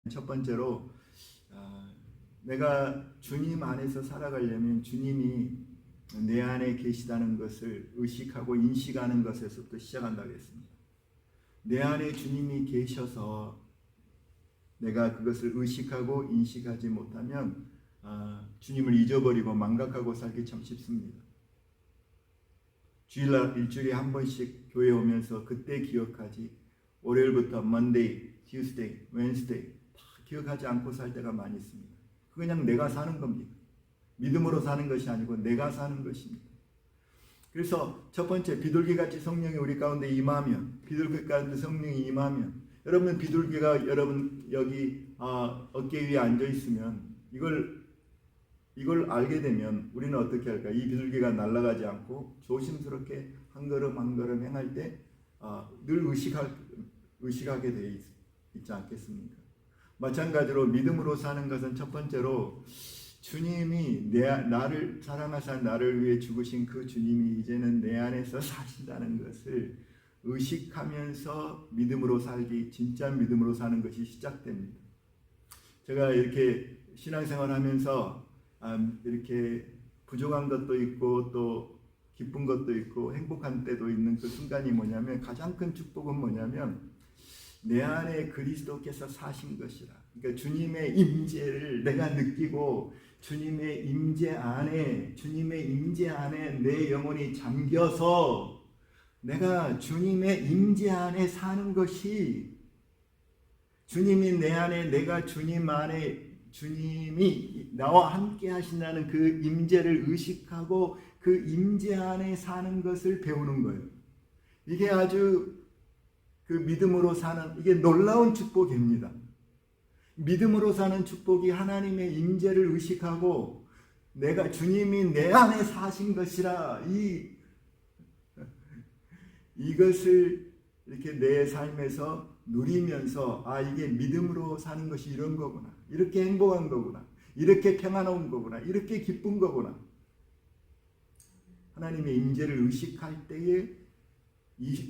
첫 번째로 내가 주님 안에서 살아가려면 주님이 내 안에 계시다는 것을 의식하고 인식하는 것에서부터 시작한다고 했습니다. 내 안에 주님이 계셔서 내가 그것을 의식하고 인식하지 못하면 주님을 잊어버리고 망각하고 살기 참 쉽습니다. 주일날 일주일에 한 번씩 교회 오면서 그때 기억하지, 월요일부터 Monday, Tuesday, Wednesday 다 기억하지 않고 살 때가 많이 있습니다. 그냥 내가 사는 겁니다. 믿음으로 사는 것이 아니고 내가 사는 것입니다. 그래서 첫 번째, 비둘기같이 성령이 우리 가운데 임하면, 비둘기 가운데 성령이 임하면, 여러분 비둘기가 여러분 여기 어깨 위에 앉아 있으면 이걸 알게 되면 우리는 어떻게 할까? 이 비둘기가 날아가지 않고 조심스럽게 한 걸음 한 걸음 행할 때 늘 의식하게 되어 있지 않겠습니까? 마찬가지로 믿음으로 사는 것은 첫 번째로 주님이 나를 사랑하사 나를 위해 죽으신 그 주님이 이제는 내 안에서 사신다는 것을 의식하면서 믿음으로 살기, 진짜 믿음으로 사는 것이 시작됩니다. 제가 이렇게 신앙생활하면서 이렇게 부족한 것도 있고 또 기쁜 것도 있고 행복한 때도 있는 그 순간이 뭐냐면, 가장 큰 축복은 뭐냐면 내 안에 그리스도께서 사신 것이라. 그러니까 주님의 임재를 내가 느끼고 주님의 임재 안에 내 영혼이 잠겨서 내가 주님의 임재 안에 사는 것이, 주님이 내 안에, 내가 주님 안에, 주님이 나와 함께 하신다는 그 임재를 의식하고 그 임재 안에 사는 것을 배우는 거예요. 이게 아주 그 믿음으로 사는, 이게 놀라운 축복입니다. 믿음으로 사는 축복이 하나님의 임재를 의식하고 내가 주님이 내 안에 사신 것이라, 이것을 이렇게 내 삶에서 누리면서 이게 믿음으로 사는 것이 이런 거구나, 이렇게 행복한 거구나, 이렇게 평안한 거구나, 이렇게 기쁜 거구나. 하나님의 임재를 의식할 때에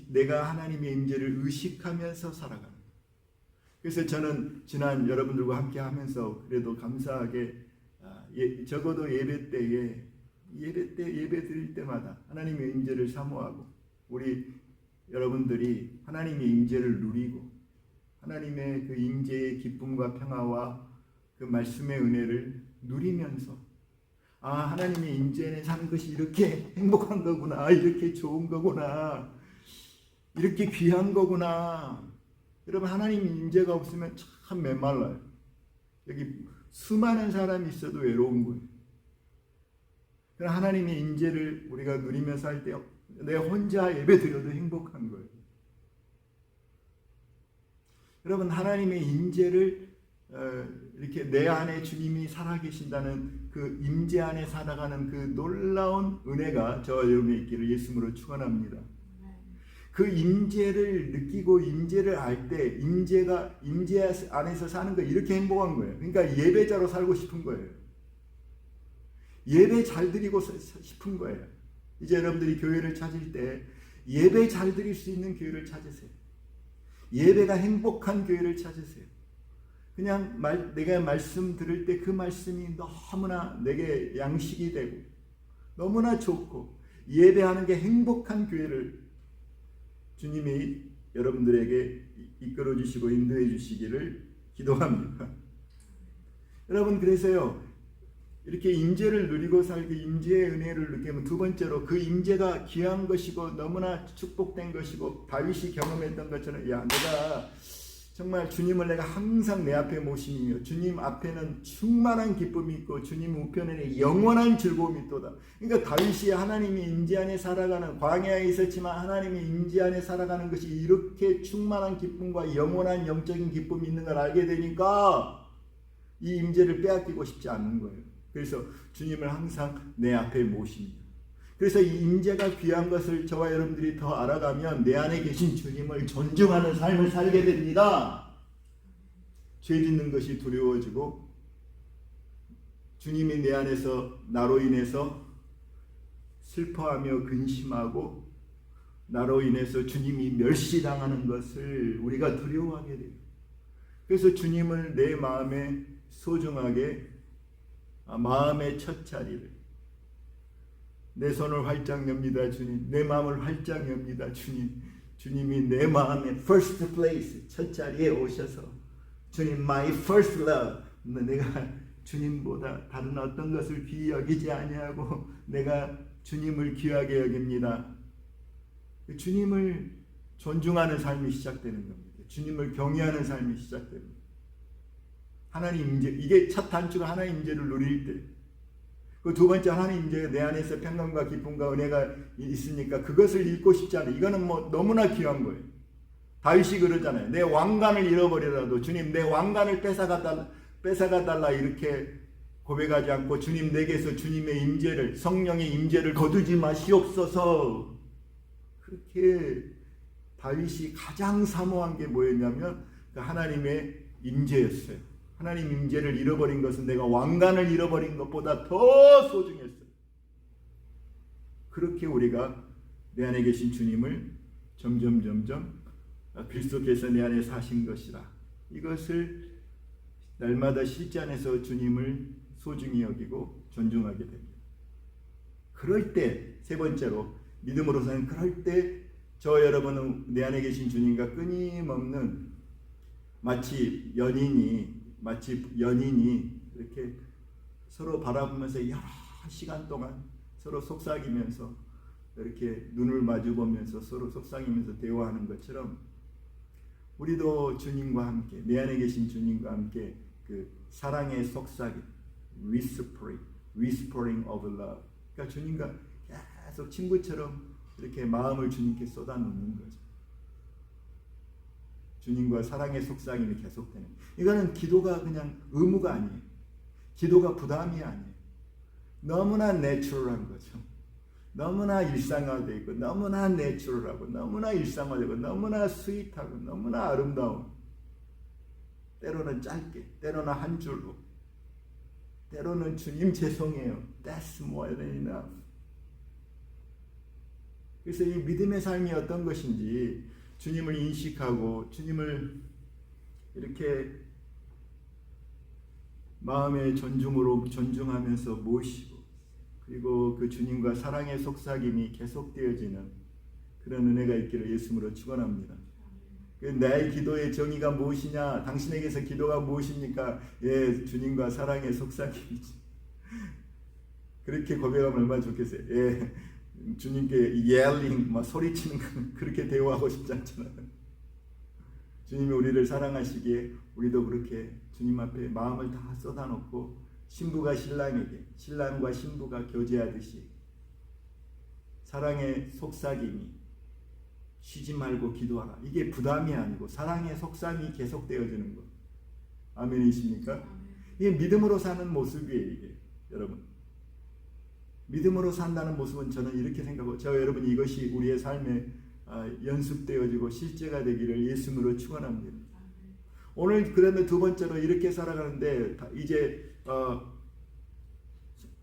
내가 하나님의 임재를 의식하면서 살아가는 거예요. 그래서 저는 지난 여러분들과 함께 하면서 그래도 감사하게 적어도 예배 드릴 때마다 하나님의 임재를 사모하고, 우리 여러분들이 하나님의 임재를 누리고 하나님의 그 임재의 기쁨과 평화와 그 말씀의 은혜를 누리면서 하나님의 임재에 사는 것이 이렇게 행복한 거구나, 이렇게 좋은 거구나, 이렇게 귀한 거구나. 여러분, 하나님의 임재가 없으면 참 메말라요. 여기 수많은 사람이 있어도 외로운 거예요. 그러나 하나님의 임재를 우리가 누리면서 할 때 내 혼자 예배 드려도 행복한 거예요. 여러분, 하나님의 임재를 이렇게 내 안에 주님이 살아계신다는 그 임재 안에 살아가는 그 놀라운 은혜가 저와 여러분에 있기를 예수님으로 축원합니다. 그 임재를 느끼고 임재를 알 때 임재 안에서 사는 거, 이렇게 행복한 거예요. 그러니까 예배자로 살고 싶은 거예요. 예배 잘 드리고 싶은 거예요. 이제 여러분들이 교회를 찾을 때 예배 잘 드릴 수 있는 교회를 찾으세요. 예배가 행복한 교회를 찾으세요. 그냥 내가 말씀 들을 때 그 말씀이 너무나 내게 양식이 되고 너무나 좋고 예배하는 게 행복한 교회를 주님이 여러분들에게 이끌어 주시고 인도해 주시기를 기도합니다. 여러분, 그래서요, 이렇게 임재를 누리고 살기, 임재의 은혜를 느끼면 두 번째로 그 임재가 귀한 것이고 너무나 축복된 것이고, 다윗이 경험했던 것처럼 내가 정말 주님을 내가 항상 내 앞에 모시며 주님 앞에는 충만한 기쁨이 있고 주님 우편에는 영원한 즐거움이 있도다. 그러니까 다윗이 하나님이 임재 안에 살아가는, 광야에 있었지만 하나님이 임재 안에 살아가는 것이 이렇게 충만한 기쁨과 영원한 영적인 기쁨이 있는 걸 알게 되니까 이 임재를 빼앗기고 싶지 않는 거예요. 그래서 주님을 항상 내 앞에 모십니다. 그래서 이 임재가 귀한 것을 저와 여러분들이 더 알아가면 내 안에 계신 주님을 존중하는 삶을 살게 됩니다. 죄 짓는 것이 두려워지고 주님이 내 안에서 나로 인해서 슬퍼하며 근심하고 나로 인해서 주님이 멸시당하는 것을 우리가 두려워하게 돼요. 그래서 주님을 내 마음에 소중하게, 마음의 첫 자리를, 내 손을 활짝 엽니다 주님, 내 마음을 활짝 엽니다 주님. 주님이 내 마음의 first place, 첫 자리에 오셔서 주님 my first love, 내가 주님보다 다른 어떤 것을 귀히 여기지 아니하고 내가 주님을 귀하게 여깁니다. 주님을 존중하는 삶이 시작되는 겁니다. 주님을 경외하는 삶이 시작됩니다. 하나님 임재, 이게 첫 단추가 하나님 임재를 누릴 때, 그 두 번째 하나님 임재가 내 안에서 평강과 기쁨과 은혜가 있으니까 그것을 잃고 싶지 않아요. 이거는 뭐 너무나 귀한 거예요. 다윗이 그러잖아요. 내 왕관을 잃어버리라도 주님 내 왕관을 뺏어가달라 이렇게 고백하지 않고 주님 내게서 주님의 임재를, 성령의 임재를 거두지 마시옵소서. 그렇게 다윗이 가장 사모한 게 뭐였냐면 하나님의 임재였어요. 하나님 임재를 잃어버린 것은 내가 왕관을 잃어버린 것보다 더 소중했어요. 그렇게 우리가 내 안에 계신 주님을 점점 그리스도께서 내 안에 사신 것이라, 이것을 날마다 실천해서 주님을 소중히 여기고 존중하게 됩니다. 그럴 때, 세 번째로 믿음으로서는 그럴 때 저 여러분은 내 안에 계신 주님과 끊임없는 마치 연인이 이렇게 서로 바라보면서 여러 시간 동안 서로 속삭이면서 이렇게 눈을 마주보면서 서로 속삭이면서 대화하는 것처럼 우리도 주님과 함께, 내 안에 계신 주님과 함께 그 사랑의 속삭임, whispering of love, 그러니까 주님과 계속 친구처럼 이렇게 마음을 주님께 쏟아놓는 거죠. 주님과 사랑의 속삭임이 계속되는, 이거는 기도가 그냥 의무가 아니에요. 기도가 부담이 아니에요. 너무나 내추럴한 거죠. 너무나 일상화되고 너무나 내추럴하고 너무나 일상화되고 너무나 스윗하고 너무나 아름다운, 때로는 짧게, 때로는 한 줄로, 때로는 주님 죄송해요, That's more than enough. 그래서 이 믿음의 삶이 어떤 것인지 주님을 인식하고 주님을 이렇게 마음의 존중으로 존중하면서 모시고, 그리고 그 주님과 사랑의 속삭임이 계속되어지는 그런 은혜가 있기를 예수님으로 축원합니다. 나의 기도의 정의가 무엇이냐? 당신에게서 기도가 무엇입니까? 예, 주님과 사랑의 속삭임이지. 그렇게 고백하면 얼마나 좋겠어요. 예, 주님께 yelling, 막 소리치는 건 그렇게 대화하고 싶지 않잖아요. 주님이 우리를 사랑하시기에 우리도 그렇게 주님 앞에 마음을 다 쏟아놓고 신부가 신랑에게, 신랑과 신부가 교제하듯이 사랑의 속삭임이 쉬지 말고 기도하라. 이게 부담이 아니고 사랑의 속삭임이 계속되어지는 것. 아멘이십니까? 이게 믿음으로 사는 모습이에요. 이게 여러분, 믿음으로 산다는 모습은 저는 이렇게 생각하고, 여러분 이것이 우리의 삶에 연습되어지고 실제가 되기를 예수님으로 축원합니다. 오늘 그러면 두 번째로 이렇게 살아가는데, 이제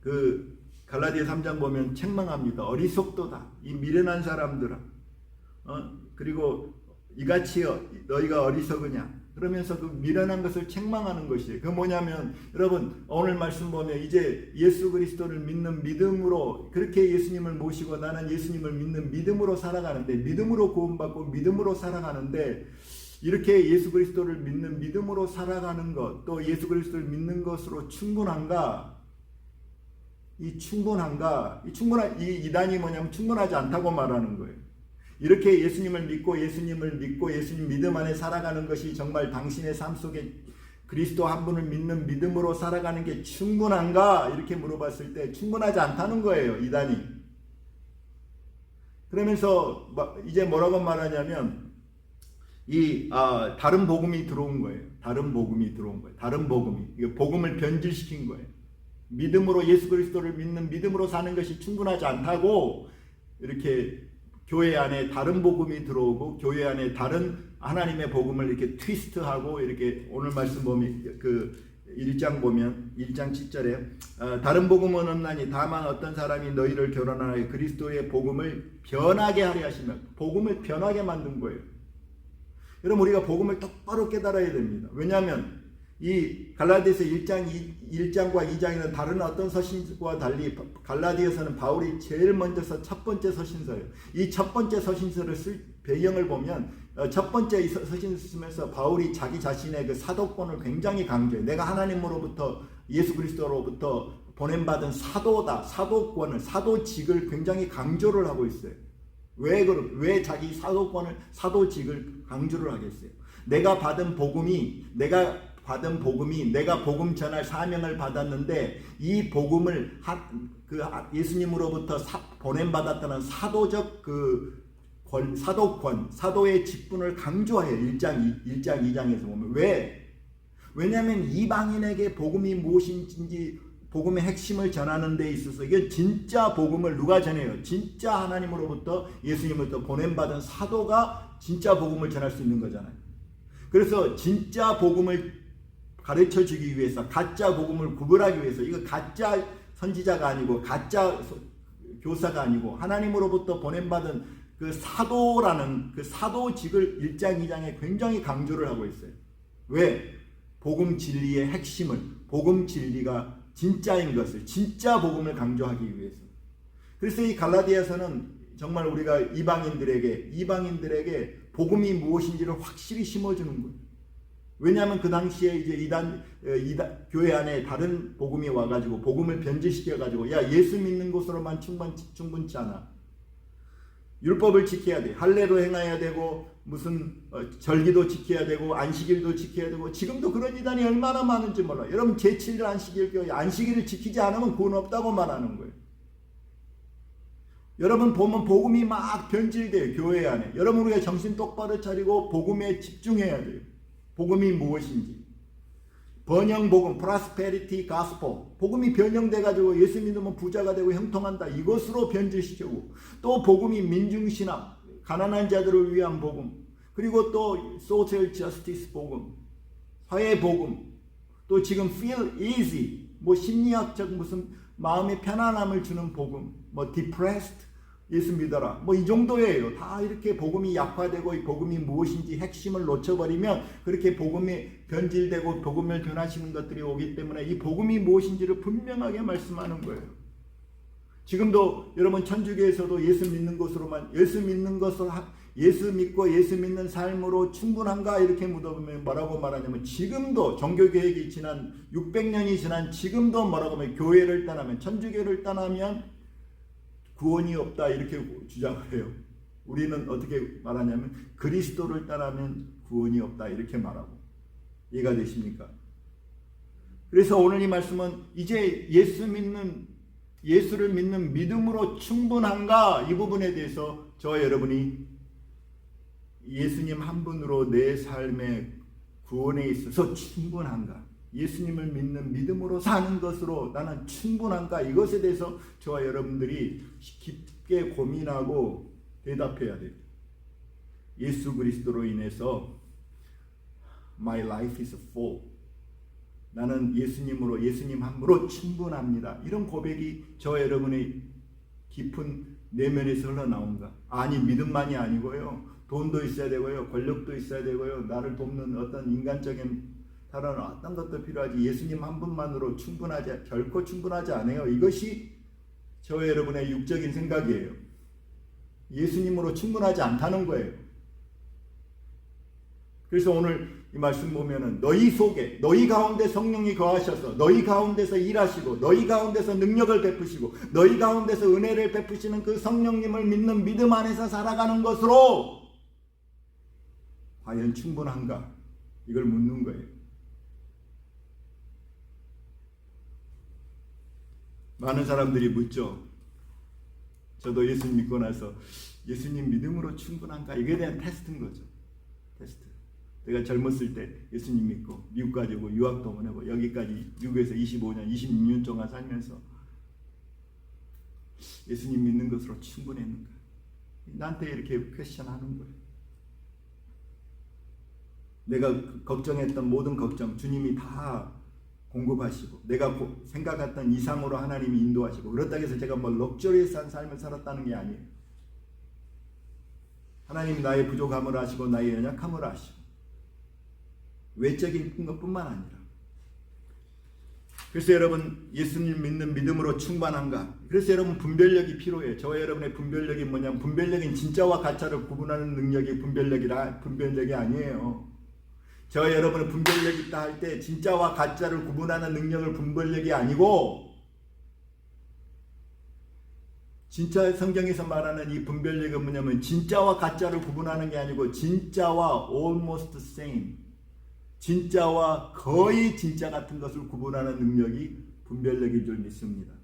그 갈라디아 3장 보면 책망합니다. 어리석도다 이 미련한 사람들아, 그리고 이같이 너희가 어리석으냐, 그러면서 그 미련한 것을 책망하는 것이에요. 그 뭐냐면, 여러분 오늘 말씀 보면 이제 예수 그리스도를 믿는 믿음으로, 그렇게 예수님을 모시고 나는 예수님을 믿는 믿음으로 살아가는데, 믿음으로 구원받고 믿음으로 살아가는데, 이렇게 예수 그리스도를 믿는 믿음으로 살아가는 것, 또 예수 그리스도를 믿는 것으로 충분한가? 이 이단이 뭐냐면 충분하지 않다고 말하는 거예요. 이렇게 예수님을 믿고 예수님 믿음 안에 살아가는 것이 정말 당신의 삶 속에 그리스도 한 분을 믿는 믿음으로 살아가는 게 충분한가? 이렇게 물어봤을 때 충분하지 않다는 거예요, 이단이. 그러면서 이제 뭐라고 말하냐면, 다른 복음이 들어온 거예요. 다른 복음이, 이게 복음을 변질시킨 거예요. 믿음으로 예수 그리스도를 믿는 믿음으로 사는 것이 충분하지 않다고, 이렇게 교회 안에 다른 복음이 들어오고 교회 안에 다른 하나님의 복음을 이렇게 트위스트하고, 이렇게 오늘 말씀 보면 그 1장 보면 1장 7절에 다른 복음은 없나니 다만 어떤 사람이 너희를 결혼하여 그리스도의 복음을 변하게 하려 하시면, 복음을 변하게 만든 거예요. 여러분 우리가 복음을 똑바로 깨달아야 됩니다. 왜냐하면 이 갈라디아서 1장과 2장에는 다른 어떤 서신과 달리 갈라디아서는 바울이 제일 먼저 첫 번째 서신서예요. 이 첫 번째 서신서를 쓸 배경을 보면 첫 번째 서신을 쓰면서 바울이 자기 자신의 그 사도권을 굉장히 강조해요. 내가 하나님으로부터 예수 그리스도로부터 보냄받은 사도다. 사도권을 사도직을 굉장히 강조를 하고 있어요. 왜 자기 사도직을 강조를 하겠어요? 내가 복음 전할 사명을 받았는데 이 복음을 예수님으로부터 보냄받았다는 사도적 사도권, 사도의 직분을 강조해요. 1장, 2장에서 보면. 왜냐하면 이방인에게 복음이 무엇인지 복음의 핵심을 전하는 데 있어서 이게 진짜 복음을 누가 전해요? 진짜 하나님으로부터 예수님으로부터 보냄받은 사도가 진짜 복음을 전할 수 있는 거잖아요. 그래서 진짜 복음을 가르쳐주기 위해서 가짜 복음을 구별하기 위해서 이거 가짜 선지자가 아니고 가짜 교사가 아니고 하나님으로부터 보냄받은 그 사도라는 그 사도직을 1장 2장에 굉장히 강조를 하고 있어요. 왜? 복음 진리의 핵심을 복음 진리가 진짜인 것을 진짜 복음을 강조하기 위해서. 그래서 이 갈라디아서는 정말 우리가 이방인들에게 복음이 무엇인지를 확실히 심어주는 거예요. 왜냐하면 그 당시에 이제 교회 안에 다른 복음이 와가지고 복음을 변질시켜가지고 야 예수 믿는 것으로만 충분치 않아. 율법을 지켜야 돼. 할례도 행해야 되고 무슨 절기도 지켜야 되고 안식일도 지켜야 되고 지금도 그런 이단이 얼마나 많은지 몰라. 여러분 제7일 안식일을 지키지 않으면 구원 없다고 말하는 거예요. 여러분 보면 복음이 막 변질돼요. 교회 안에. 여러분 우리가 정신 똑바로 차리고 복음에 집중해야 돼요. 복음이 무엇인지. 번영 복음, 프라스페리티 가스포. 복음이 변형돼가지고 예수 믿으면 부자가 되고 형통한다. 이것으로 변질시키고 또 복음이 민중신앙, 가난한 자들을 위한 복음. 그리고 또 소셜 저스티스 복음, 사회 복음. 또 지금 feel easy, 뭐 심리학적 무슨 마음의 편안함을 주는 복음. 뭐 depressed, 예수 믿어라. 뭐 이 정도예요. 다 이렇게 복음이 약화되고 이 복음이 무엇인지 핵심을 놓쳐버리면 그렇게 복음이 변질되고 복음을 변하시는 것들이 오기 때문에 이 복음이 무엇인지를 분명하게 말씀하는 거예요. 지금도 여러분 천주교에서도 예수 믿고 예수 믿는 삶으로 충분한가 이렇게 물어보면 뭐라고 말하냐면 지금도 종교개혁이 지난 600년이 지난 지금도 뭐라고 하면 교회를 떠나면 천주교를 떠나면 구원이 없다 이렇게 주장을 해요. 우리는 어떻게 말하냐면 그리스도를 따르면 구원이 없다 이렇게 말하고. 이해가 되십니까? 그래서 오늘 이 말씀은 이제 예수를 믿는 믿음으로 충분한가 이 부분에 대해서 저와 여러분이 예수님 한 분으로 내 삶의 구원에 있어서 충분한가, 예수님을 믿는 믿음으로 사는 것으로 나는 충분한가, 이것에 대해서 저와 여러분들이 깊게 고민하고 대답해야 돼요. 예수 그리스도로 인해서 My life is full. 나는 예수님 한 분으로 충분합니다. 이런 고백이 저와 여러분의 깊은 내면에서 흘러나온가? 아니, 믿음만이 아니고요. 돈도 있어야 되고요. 권력도 있어야 되고요. 나를 돕는 어떤 인간적인 다른 어떤 것도 필요하지. 예수님 한 분만으로 결코 충분하지 않아요. 이것이 저와 여러분의 육적인 생각이에요. 예수님으로 충분하지 않다는 거예요. 그래서 오늘 이 말씀 보면은 너희 가운데 성령이 거하셔서 너희 가운데서 일하시고 너희 가운데서 능력을 베푸시고 너희 가운데서 은혜를 베푸시는 그 성령님을 믿는 믿음 안에서 살아가는 것으로 과연 충분한가? 이걸 묻는 거예요. 많은 사람들이 묻죠. 저도 예수님 믿고 나서 예수님 믿음으로 충분한가? 이거에 대한 테스트인 거죠. 테스트. 내가 젊었을 때 예수님 믿고 미국까지 오고 유학도 보내고 여기까지 미국에서 25년, 26년 동안 살면서 예수님 믿는 것으로 충분했는가? 나한테 이렇게 퀘스천하는 거예요. 내가 걱정했던 모든 걱정 주님이 다 공급하시고 내가 생각했던 이상으로 하나님이 인도하시고 그렇다고 해서 제가 뭐 럭셔리스한 삶을 살았다는 게 아니에요. 하나님 나의 부족함을 아시고 나의 연약함을 아시고 외적인 것뿐만 아니라 그래서 여러분 예수님 믿는 믿음으로 충만한가? 그래서 여러분 분별력이 필요해요. 저와 여러분의 분별력이 뭐냐면 분별력은 진짜와 가짜를 구분하는 능력이 분별력이 아니에요. 저와 여러분의 분별력이 있다 할 때 진짜와 가짜를 구분하는 능력을 분별력이 아니고 진짜 성경에서 말하는 이 분별력은 뭐냐면 진짜와 가짜를 구분하는 게 아니고 진짜와 almost same 진짜와 거의 진짜 같은 것을 구분하는 능력이 분별력인 줄 믿습니다.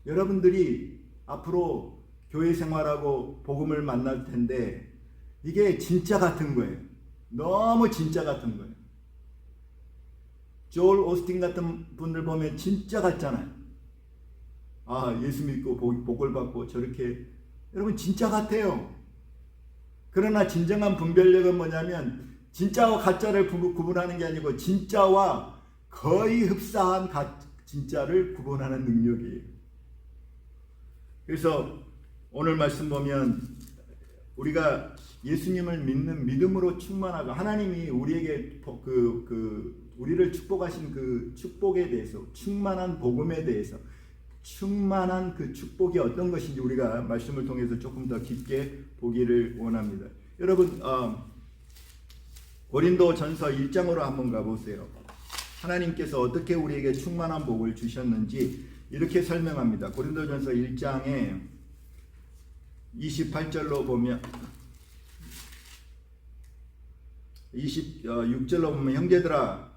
여러분들이 앞으로 교회 생활하고 복음을 만날 텐데 이게 진짜 같은 거예요. 너무 진짜 같은 거예요. 조엘 오스틴 같은 분들 보면 진짜 같잖아요. 아, 예수 믿고 복을 받고 저렇게 여러분 진짜 같아요. 그러나 진정한 분별력은 뭐냐면 진짜와 가짜를 구분하는 게 아니고 진짜와 거의 흡사한 진짜를 구분하는 능력이에요. 그래서 오늘 말씀 보면 우리가 예수님을 믿는 믿음으로 충만하고 하나님이 우리에게 우리를 축복하신 그 축복에 대해서 충만한 복음에 대해서 충만한 그 축복이 어떤 것인지 우리가 말씀을 통해서 조금 더 깊게 보기를 원합니다. 여러분 고린도전서 1장으로 한번 가보세요. 하나님께서 어떻게 우리에게 충만한 복을 주셨는지 이렇게 설명합니다. 고린도전서 1장에 28절로 보면 26절로 보면 형제들아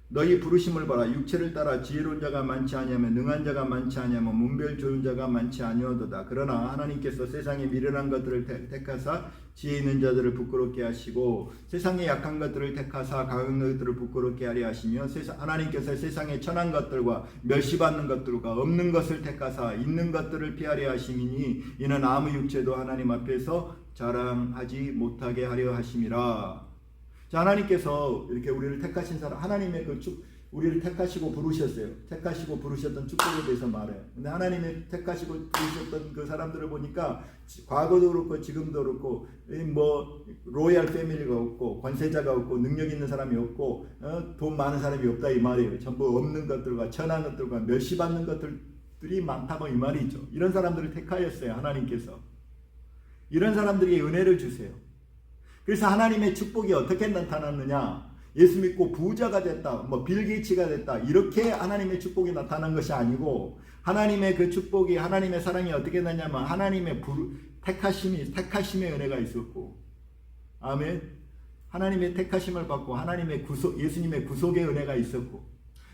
너희 부르심을 봐라. 육체를 따라 지혜로운 자가 많지 아니하면 능한 자가 많지 아니하면 문별 좋은 자가 많지 아니하도다. 그러나 하나님께서 세상에 미련한 것들을 택하사 지혜 있는 자들을 부끄럽게 하시고 세상에 약한 것들을 택하사 강한 것들을 부끄럽게 하려 하시며 하나님께서 세상에 천한 것들과 멸시받는 것들과 없는 것을 택하사 있는 것들을 피하려 하심이니 이는 아무 육체도 하나님 앞에서 자랑하지 못하게 하려 하심이라. 자, 하나님께서 이렇게 우리를 택하신 사람, 하나님의 우리를 택하시고 부르셨어요. 택하시고 부르셨던 축복에 대해서 말해요. 근데 하나님의 택하시고 부르셨던 그 사람들을 보니까 과거도 그렇고 지금도 그렇고 뭐 로얄 패밀리가 없고 권세자가 없고 능력 있는 사람이 없고 돈 많은 사람이 없다 이 말이에요. 전부 없는 것들과 천한 것들과 멸시받는 것들이 많다고 이 말이죠. 이런 사람들을 택하였어요. 하나님께서. 이런 사람들에게 은혜를 주세요. 그래서 하나님의 축복이 어떻게 나타났느냐? 예수 믿고 부자가 됐다, 뭐 빌 게이츠가 됐다, 이렇게 하나님의 축복이 나타난 것이 아니고 하나님의 그 축복이 하나님의 사랑이 어떻게 나냐면 하나님의 택하심의 은혜가 있었고, 아멘. 하나님의 택하심을 받고 하나님의 예수님의 구속의 은혜가 있었고,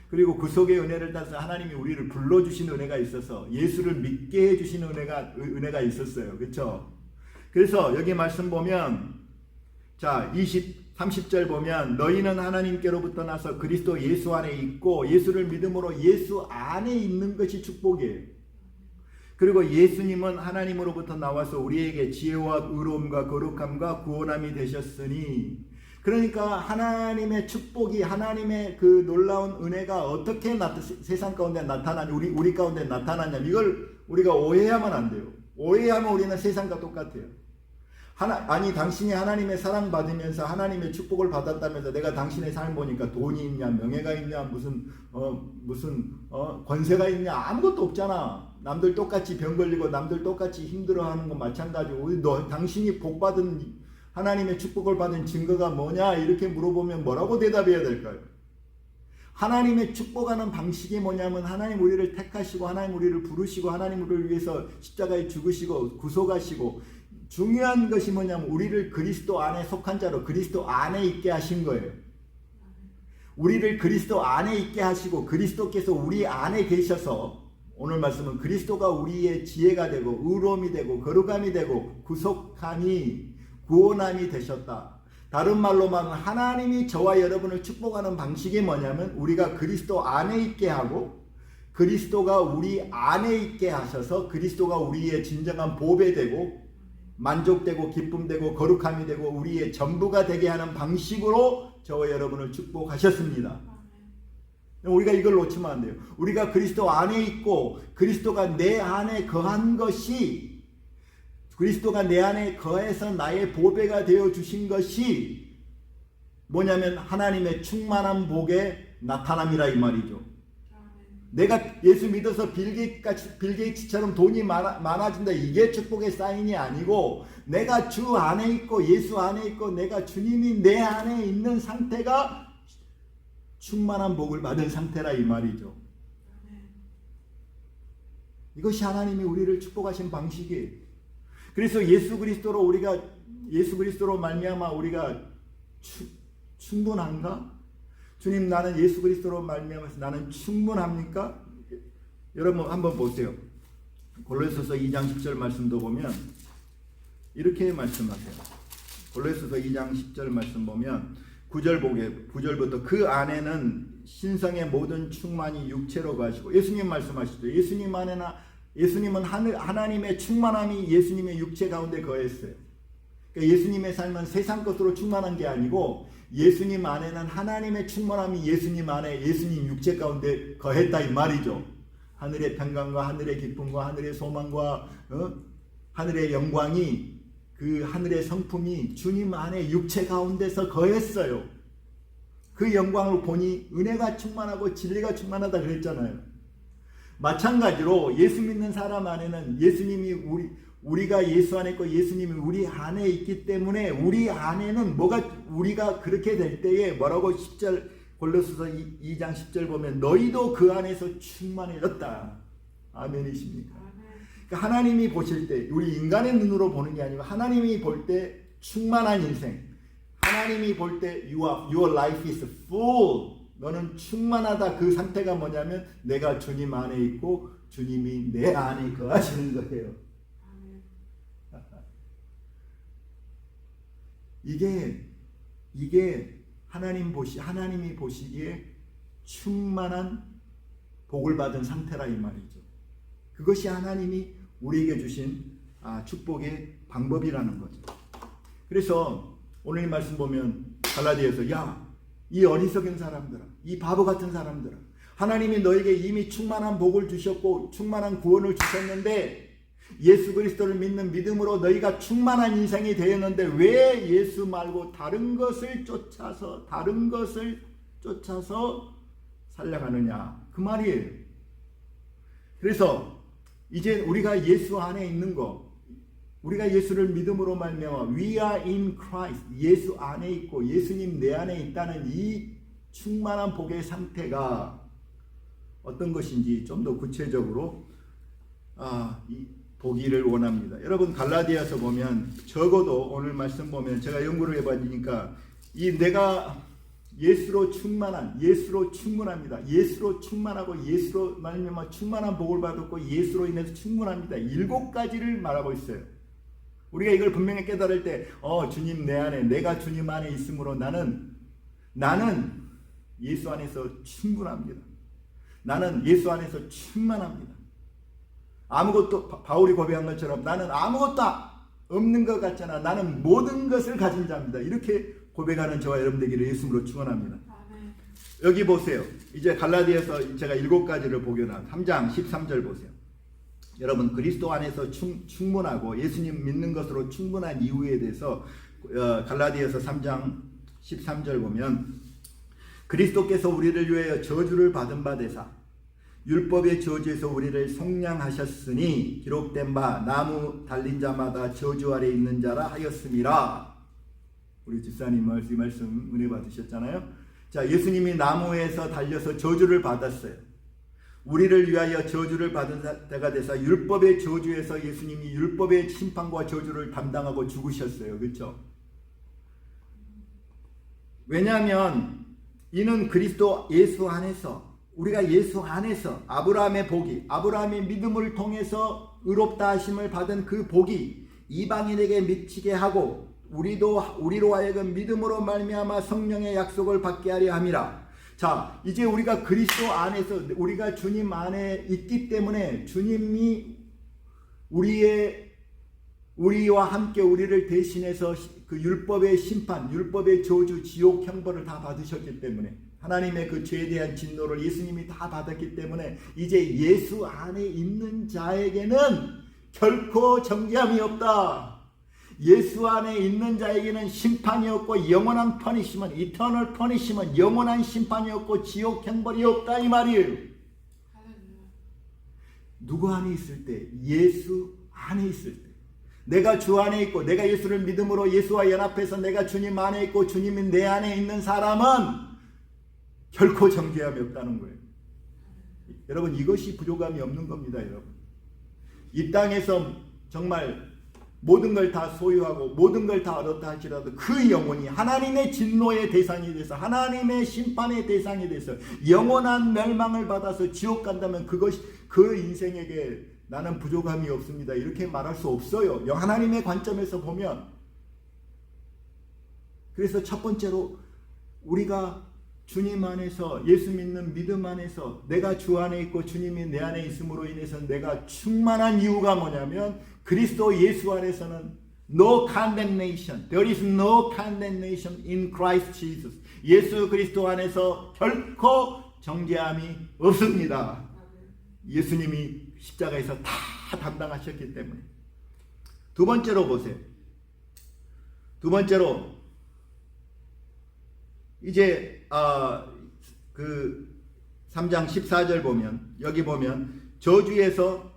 그리고 구속의 은혜를 따라서 하나님이 우리를 불러주신 은혜가 있어서 예수를 믿게 해주신 은혜가 있었어요. 그렇죠? 그래서 여기 말씀 보면 자 30절 보면 너희는 하나님께로부터 나서 그리스도 예수 안에 있고 예수를 믿음으로 예수 안에 있는 것이 축복이에요. 그리고 예수님은 하나님으로부터 나와서 우리에게 지혜와 의로움과 거룩함과 구원함이 되셨으니, 그러니까 하나님의 축복이, 하나님의 그 놀라운 은혜가 어떻게 세상 가운데 나타나냐, 우리 가운데 나타나냐, 이걸 우리가 오해하면 안 돼요. 오해하면 우리는 세상과 똑같아요. 아니 당신이 하나님의 사랑 받으면서 하나님의 축복을 받았다면서 내가 당신의 삶 보니까 돈이 있냐, 명예가 있냐, 무슨 권세가 있냐, 아무것도 없잖아. 남들 똑같이 병 걸리고 남들 똑같이 힘들어하는 거 마찬가지고, 당신이 복 받은 하나님의 축복을 받은 증거가 뭐냐 이렇게 물어보면 뭐라고 대답해야 될까요? 하나님의 축복하는 방식이 뭐냐면 하나님 우리를 택하시고 하나님 우리를 부르시고 하나님 우리를 위해서 십자가에 죽으시고 구속하시고, 중요한 것이 뭐냐면 우리를 그리스도 안에 속한 자로 그리스도 안에 있게 하신 거예요. 우리를 그리스도 안에 있게 하시고 그리스도께서 우리 안에 계셔서, 오늘 말씀은 그리스도가 우리의 지혜가 되고 의로움이 되고 거룩함이 되고 구속함이 구원함이 되셨다. 다른 말로 말하면 하나님이 저와 여러분을 축복하는 방식이 뭐냐면 우리가 그리스도 안에 있게 하고 그리스도가 우리 안에 있게 하셔서 그리스도가 우리의 진정한 보배 되고 만족되고 기쁨되고 거룩함이 되고 우리의 전부가 되게 하는 방식으로 저와 여러분을 축복하셨습니다. 우리가 이걸 놓치면 안 돼요. 우리가 그리스도 안에 있고 그리스도가 내 안에 거한 것이 그리스도가 내 안에 거해서 나의 보배가 되어 주신 것이 뭐냐면 하나님의 충만한 복의 나타남이라 이 말이죠. 내가 예수 믿어서 빌 게이츠처럼 돈이 많아진다, 이게 축복의 사인이 아니고 내가 주 안에 있고 예수 안에 있고 내가 주님이 내 안에 있는 상태가 충만한 복을 받은 상태라 이 말이죠. 이것이 하나님이 우리를 축복하신 방식이에요. 그래서 예수 그리스도로 말미암아 우리가 충분한가? 주님, 나는 예수 그리스도로 말미암아서 나는 충분합니까? 여러분 한번 보세요. 골로새서 2장 10절 말씀도 보면 이렇게 말씀하세요. 골로새서 2장 10절 말씀 보면 9절부터 그 안에는 신성의 모든 충만이 육체로 가시고, 예수님 말씀하시죠. 예수님은 하나님의 충만함이 예수님의 육체 가운데 거했어요. 그러니까 예수님의 삶은 세상 것으로 충만한 게 아니고 예수님 안에는 하나님의 충만함이 예수님 안에 예수님 육체 가운데 거했다 이 말이죠. 하늘의 평강과 하늘의 기쁨과 하늘의 소망과 하늘의 영광이, 그 하늘의 성품이 주님 안에 육체 가운데서 거했어요. 그 영광을 보니 은혜가 충만하고 진리가 충만하다 그랬잖아요. 마찬가지로 예수 믿는 사람 안에는 예수님이 우리가 예수 안에 있고 예수님이 우리 안에 있기 때문에 우리 안에는 우리가 그렇게 될 때에 뭐라고 10절 골로새서 2장 10절 보면 너희도 그 안에서 충만해졌다. 아멘이십니까? 그러니까 하나님이 보실 때, 우리 인간의 눈으로 보는 게 아니고 하나님이 볼 때 충만한 인생, 하나님이 볼 때 your life is full, 너는 충만하다. 그 상태가 뭐냐면 내가 주님 안에 있고 주님이 내 안에 거하시는 거예요. 이게 하나님이 보시기에 충만한 복을 받은 상태라 이 말이죠. 그것이 하나님이 우리에게 주신 축복의 방법이라는 거죠. 그래서 오늘 이 말씀 보면 갈라디아서 이 어리석은 사람들아, 이 바보 같은 사람들아, 하나님이 너에게 이미 충만한 복을 주셨고 충만한 구원을 주셨는데 예수 그리스도를 믿는 믿음으로 너희가 충만한 인생이 되었는데 왜 예수 말고 다른 것을 쫓아서 살려가느냐 그 말이에요. 그래서 이제 우리가 예수 안에 있는 거, 우리가 예수를 믿음으로 말미암아 we are in Christ, 예수 안에 있고 예수님 내 안에 있다는 이 충만한 복의 상태가 어떤 것인지 좀 더 구체적으로 보기를 원합니다. 여러분 갈라디아서 보면 적어도 오늘 말씀 보면 제가 연구를 해봤으니까 내가 예수로 충만합니다. 예수로 충만하고 예수로 말미암아 충만한 복을 받았고 예수로 인해서 충분합니다. 7가지를 말하고 있어요. 우리가 이걸 분명히 깨달을 때 주님 내 안에, 내가 주님 안에 있으므로 나는 예수 안에서 충분합니다. 나는 예수 안에서 충만합니다. 아무것도, 바울이 고백한 것처럼 나는 아무것도 없는 것 같잖아. 나는 모든 것을 가진 자입니다. 이렇게 고백하는 저와 여러분 되기를 예수님으로 축원합니다. 여기 보세요. 이제 갈라디아서 제가 7가지를 보겨놨 3장 13절 보세요. 여러분 그리스도 안에서 충분하고 예수님 믿는 것으로 충분한 이유에 대해서 갈라디아서 3장 13절 보면 그리스도께서 우리를 위하여 저주를 받은 바 되사 율법의 저주에서 우리를 속량하셨으니 기록된 바 나무 달린 자마다 저주 아래 있는 자라 하였음이라. 우리 집사님 이 말씀 은혜 받으셨잖아요. 자, 예수님이 나무에서 달려서 저주를 받았어요. 우리를 위하여 저주를 받은 때가 되사 율법의 저주에서 예수님이 율법의 심판과 저주를 담당하고 죽으셨어요. 그렇죠? 왜냐하면 이는 그리스도 예수 안에서, 우리가 예수 안에서 아브라함의 복이, 아브라함의 믿음을 통해서 의롭다 하심을 받은 그 복이 이방인에게 미치게 하고 우리로 하여금 믿음으로 말미암아 성령의 약속을 받게 하려 함이라. 자, 이제 우리가 그리스도 안에서, 우리가 주님 안에 있기 때문에 주님이 우리와 함께 우리를 대신해서 그 율법의 심판, 율법의 저주, 지옥 형벌을 다 받으셨기 때문에, 하나님의 그 죄에 대한 진노를 예수님이 다 받았기 때문에 이제 예수 안에 있는 자에게는 결코 정죄함이 없다. 예수 안에 있는 자에게는 심판이 없고 영원한 퍼니시먼, 이터널 퍼니시먼, 영원한 심판이 없고 지옥 형벌이 없다 이 말이에요. 누구 안에 있을 때? 예수 안에 있을 때. 내가 주 안에 있고 내가 예수를 믿음으로 예수와 연합해서 내가 주님 안에 있고 주님이 내 안에 있는 사람은 결코 정죄함이 없다는 거예요. 여러분, 이것이 부족함이 없는 겁니다. 여러분, 이 땅에서 정말 모든 걸 다 소유하고 모든 걸 다 얻었다 할지라도 그 영혼이 하나님의 진노의 대상이 돼서 하나님의 심판의 대상이 돼서 영원한 멸망을 받아서 지옥 간다면 그것이 그 인생에게 나는 부족함이 없습니다 이렇게 말할 수 없어요. 하나님의 관점에서 보면. 그래서 첫 번째로 우리가 주님 안에서, 예수 믿는 믿음 안에서 내가 주 안에 있고 주님이 내 안에 있음으로 인해서 내가 충만한 이유가 뭐냐면 그리스도 예수 안에서는 no condemnation. There is no condemnation in Christ Jesus. 예수 그리스도 안에서 결코 정죄함이 없습니다. 예수님이 십자가에서 다 담당하셨기 때문에. 두 번째로 보세요. 두 번째로 이제 그 3장 14절 보면, 여기 보면 저주에서,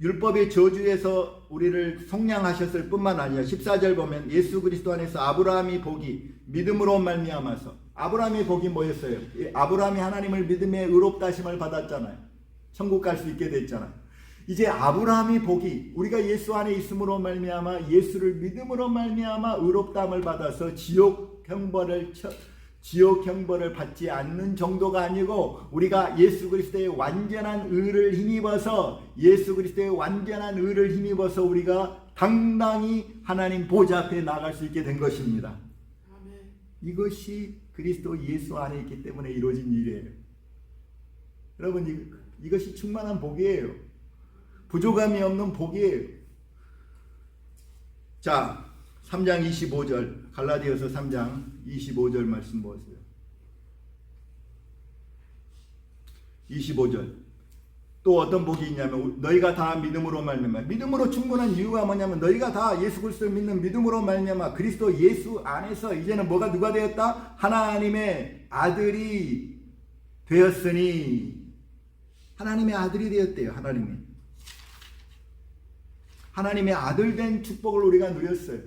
율법의 저주에서 우리를 속량하셨을 뿐만 아니라 14절 보면 예수 그리스도 안에서 아브라함이 복이 믿음으로 말미암아서, 아브라함의 복이 뭐였어요? 아브라함이 하나님을 믿음에 의롭다 하심을 받았잖아요. 천국 갈 수 있게 됐잖아요. 이제 아브라함의 복이 우리가 예수 안에 있음으로 말미암아 예수를 믿음으로 말미암아 의롭다함을 받아서 지옥 형벌을 받지 않는 정도가 아니고 우리가 예수 그리스도의 완전한 의를 힘입어서, 예수 그리스도의 완전한 의를 힘입어서 우리가 당당히 하나님 보좌 앞에 나갈 수 있게 된 것입니다. 아멘. 이것이 그리스도 예수 안에 있기 때문에 이루어진 일이에요. 여러분, 이것이 충만한 복이에요. 부족함이 없는 복이에요. 자, 3장 25절, 갈라디아서 3장 25절 말씀 보세요. 25절. 또 어떤 복이 있냐면 너희가 다 믿음으로 말미암아. 믿음으로 충분한 이유가 뭐냐면 너희가 다 예수 그리스도를 믿는 믿음으로 말미암아 그리스도 예수 안에서 이제는 누가 되었다? 하나님의 아들이 되었으니. 하나님의 아들이 되었대요. 하나님의 아들 된 축복을 우리가 누렸어요.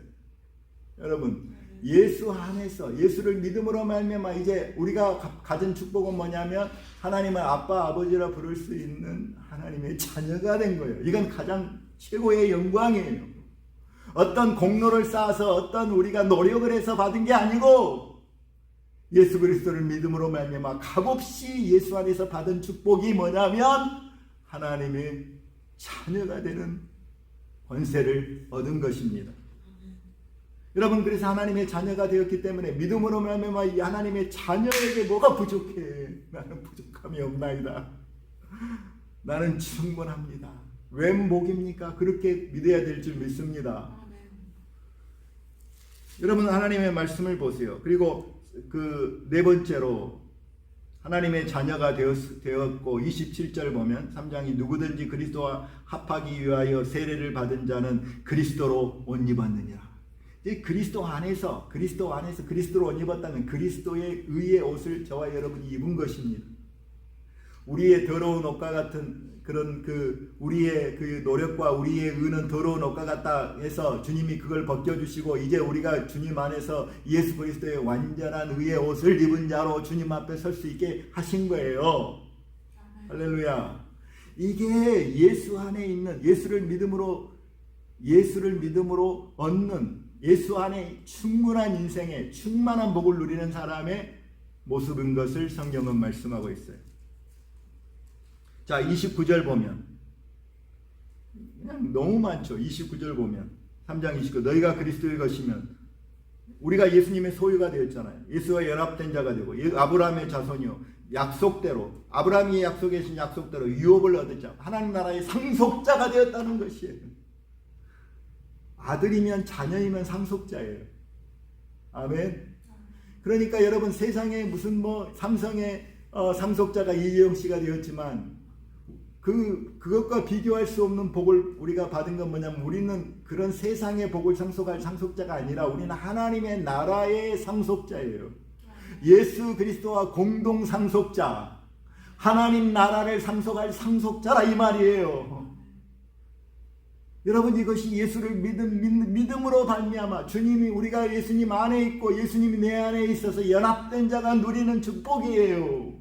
여러분, 예수 안에서 예수를 믿음으로 말미암아 이제 우리가 가진 축복은 뭐냐면 하나님을 아빠 아버지라 부를 수 있는 하나님의 자녀가 된 거예요. 이건 가장 최고의 영광이에요. 어떤 공로를 쌓아서 어떤 우리가 노력을 해서 받은 게 아니고 예수 그리스도를 믿음으로 말미암아 값없이 예수 안에서 받은 축복이 뭐냐면 하나님의 자녀가 되는 권세를 얻은 것입니다. 여러분, 그래서 하나님의 자녀가 되었기 때문에 믿음으로 말미암아 이 하나님의 자녀에게 뭐가 부족해? 나는 부족함이 없나이다. 나는 충분합니다. 웬 복입니까? 그렇게 믿어야 될 줄 믿습니다. 여러분, 하나님의 말씀을 보세요. 그리고 그 네 번째로 하나님의 자녀가 되었고 27절 보면 3장이 누구든지 그리스도와 합하기 위하여 세례를 받은 자는 그리스도로 옷 입었느니라. 그리스도 안에서 그리스도로 옷 입었다는 그리스도의 의의 옷을 저와 여러분이 입은 것입니다. 우리의 더러운 옷과 같은 그런 우리의 그 노력과 우리의 의는 더러운 옷과 같다 해서 주님이 그걸 벗겨주시고 이제 우리가 주님 안에서 예수 그리스도의 완전한 의의 옷을 입은 자로 주님 앞에 설 수 있게 하신 거예요. 할렐루야. 이게 예수 안에 있는 예수를 믿음으로 얻는 예수 안에 충분한 인생에 충만한 복을 누리는 사람의 모습인 것을 성경은 말씀하고 있어요. 자, 29절 보면 그냥 너무 많죠. 29절 보면 3장 29 너희가 그리스도의 것이면 우리가 예수님의 소유가 되었잖아요. 예수와 연합된 자가 되고 아브라함의 자손이요 약속대로 아브라함이 약속해 주신 약속대로 유업을 얻었자 하나님 나라의 상속자가 되었다는 것이에요. 아들이면 자녀이면 상속자예요. 아멘. 그러니까 여러분 세상에 무슨 삼성의 상속자가 이재용 씨가 되었지만 그것과 비교할 수 없는 복을 우리가 받은 건 뭐냐면 우리는 그런 세상의 복을 상속할 상속자가 아니라 우리는 하나님의 나라의 상속자예요. 예수 그리스도와 공동 상속자, 하나님 나라를 상속할 상속자라 이 말이에요. 여러분, 이것이 예수를 믿음으로 발미암아 주님이, 우리가 예수님 안에 있고 예수님이 내 안에 있어서 연합된 자가 누리는 축복이에요.